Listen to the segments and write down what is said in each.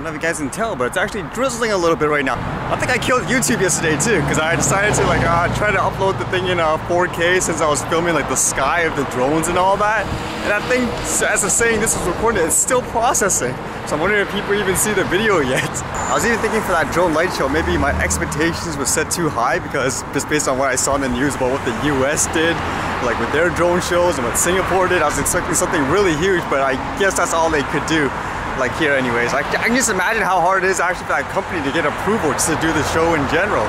don't know if you guys can tell, but it's actually drizzling a little bit right now. I think I killed YouTube yesterday too, because I decided to like try to upload the thing in 4K since I was filming like the sky of the drones and all that. And that thing, as it's saying this was recorded, it's still processing. So I'm wondering if people even see the video yet. I was even thinking for that drone light show, maybe my expectations were set too high because just based on what I saw in the news about what the US did, like with their drone shows and what Singapore did, I was expecting something really huge, but I guess that's all they could do. Like here anyways. I can just imagine how hard it is actually for that company to get approval just to do the show in general.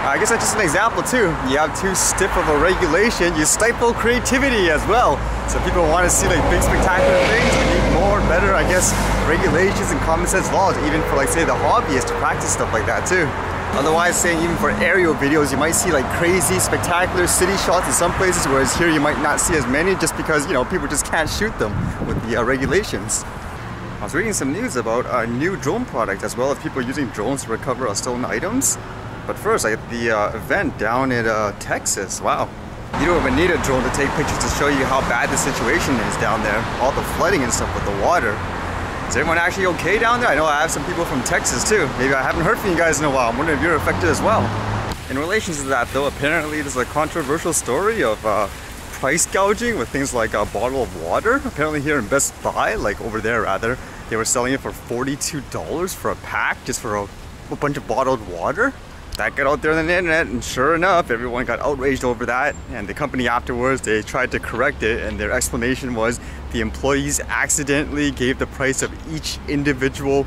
I guess that's just an example too. You have too stiff of a regulation, you stifle creativity as well. So people want to see like big spectacular things, we need more, better, I guess, regulations and common sense laws, even for like say the hobbyists to practice stuff like that too. Otherwise, saying even for aerial videos, you might see like crazy, spectacular city shots in some places, whereas here you might not see as many just because, you know, people just can't shoot them with the regulations. I was reading some news about a new drone product as well as people using drones to recover stolen items. But first, I get the event down in Texas. Wow. You don't even need a drone to take pictures to show you how bad the situation is down there. All the flooding and stuff with the water. Is everyone actually okay down there? I know I have some people from Texas too. Maybe I haven't heard from you guys in a while. I'm wondering if you're affected as well. In relation to that though, apparently there's a controversial story of price gouging with things like a bottle of water. Apparently here in Best Buy, like over there rather, they were selling it for $42 for a pack just for a bunch of bottled water. That got out there on the internet, and sure enough, everyone got outraged over that, and the company afterwards, they tried to correct it, and their explanation was the employees accidentally gave the price of each individual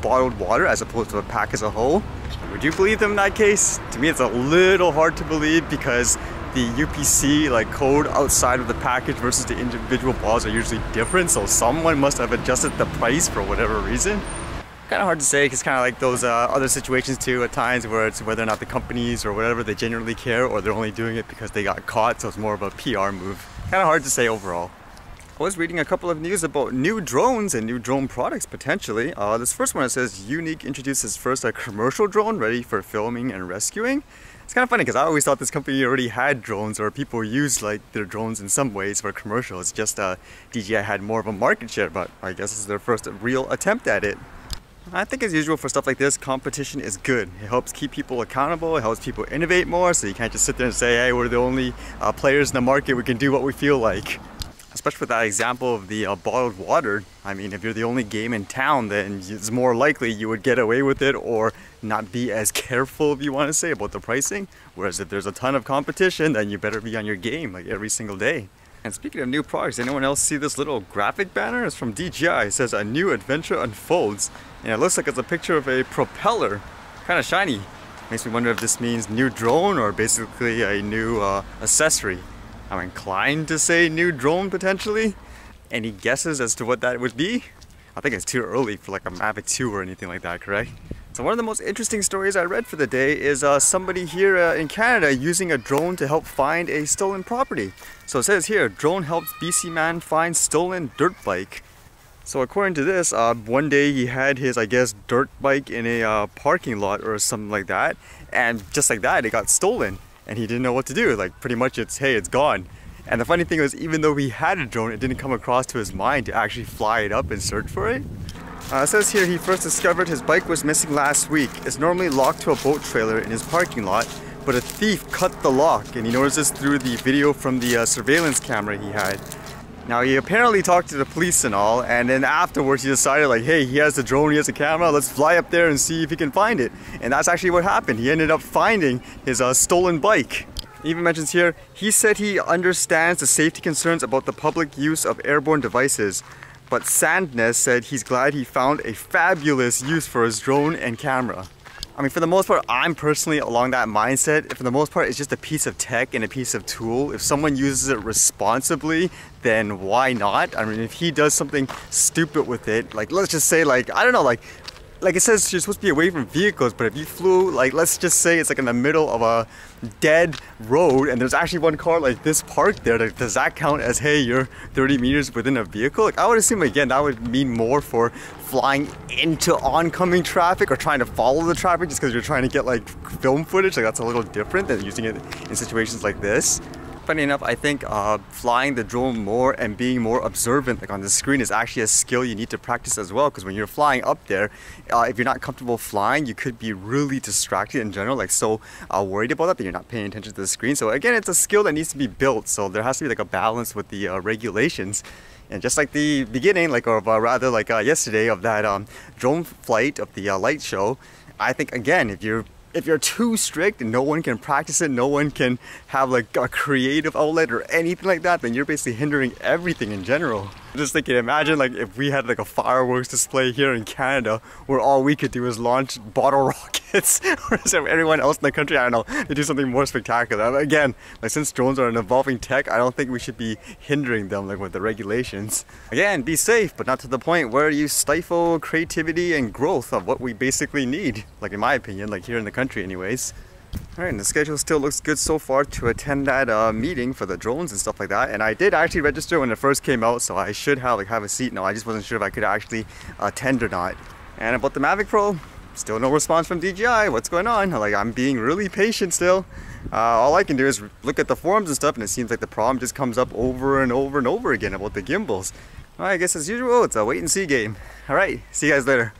bottled water as opposed to a pack as a whole. Would you believe them in that case? To me, it's a little hard to believe because the UPC like code outside of the package versus the individual bottles are usually different, so someone must have adjusted the price for whatever reason. Kind of hard to say because kind of like those other situations too at times where it's whether or not the companies or whatever they genuinely care or they're only doing it because they got caught, so it's more of a PR move. Kind of hard to say overall. I was reading a couple of news about new drones and new drone products potentially. This first one, it says Yuneec introduces first a commercial drone ready for filming and rescuing. It's kind of funny because I always thought this company already had drones or people used like their drones in some ways for commercial. It's just DJI had more of a market share, but I guess this is their first real attempt at it. I think as usual for stuff like this, competition is good. It helps keep people accountable, it helps people innovate more, so you can't just sit there and say, hey, we're the only players in the market, we can do what we feel like. Especially with that example of the bottled water. I mean, if you're the only game in town, then it's more likely you would get away with it or not be as careful, if you want to say, about the pricing. Whereas if there's a ton of competition, then you better be on your game like every single day. And speaking of new products, anyone else see this little graphic banner? It's from DJI. It says a new adventure unfolds. And it looks like it's a picture of a propeller. Kind of shiny. Makes me wonder if this means new drone or basically a new accessory. I'm inclined to say new drone potentially. Any guesses as to what that would be? I think it's too early for like a Mavic 2 or anything like that, correct? So one of the most interesting stories I read for the day is somebody here in Canada using a drone to help find a stolen property. So it says here, drone helps BC man find stolen dirt bike. So according to this, one day he had his, I guess, dirt bike in a parking lot or something like that. And just like that, it got stolen. And he didn't know what to do. Like pretty much it's, hey, it's gone. And the funny thing was, even though he had a drone, it didn't come across to his mind to actually fly it up and search for it. It says here he first discovered his bike was missing last week. It's normally locked to a boat trailer in his parking lot, but a thief cut the lock, and he noticed this through the video from the surveillance camera he had. Now he apparently talked to the police and all, and then afterwards he decided like, hey, he has the drone, he has a camera, let's fly up there and see if he can find it. And that's actually what happened. He ended up finding his stolen bike. It even mentions here, he said he understands the safety concerns about the public use of airborne devices, but Sandness said he's glad he found a fabulous use for his drone and camera. I mean, for the most part, I'm personally along that mindset. For the most part, it's just a piece of tech and a piece of tool. If someone uses it responsibly, then why not? I mean, if he does something stupid with it, like let's just say like, I don't know, like it says you're supposed to be away from vehicles, but if you flew, like let's just say it's like in the middle of a dead road and there's actually one car like this parked there, like, does that count as, hey, you're 30 meters within a vehicle? Like I would assume again that would mean more for flying into oncoming traffic or trying to follow the traffic just because you're trying to get like film footage. Like that's a little different than using it in situations like this. But funny enough, I think flying the drone more and being more observant like on the screen is actually a skill you need to practice as well, because when you're flying up there, if you're not comfortable flying, you could be really distracted in general, like so worried about that you're not paying attention to the screen. So again, it's a skill that needs to be built, so there has to be like a balance with the regulations. And just like the beginning, like, or rather like yesterday of that drone flight of the light show, I think again, if you're too strict and no one can practice it, no one can have like a creative outlet or anything like that, then you're basically hindering everything in general. Just thinking, imagine like if we had like a fireworks display here in Canada where all we could do is launch bottle rockets, whereas everyone else in the country, I don't know, they do something more spectacular. Again, like since drones are an evolving tech, I don't think we should be hindering them like with the regulations. Again, be safe, but not to the point where you stifle creativity and growth of what we basically need, like in my opinion, like here in the country anyways. Alright, and the schedule still looks good so far to attend that meeting for the drones and stuff like that. And I did actually register when it first came out, so I should have a seat now. I just wasn't sure if I could actually attend or not. And about the Mavic Pro, still no response from DJI. What's going on? Like, I'm being really patient still. All I can do is look at the forums and stuff, and it seems like the problem just comes up over and over and over again about the gimbals. Well, I guess as usual, it's a wait and see game. Alright, see you guys later.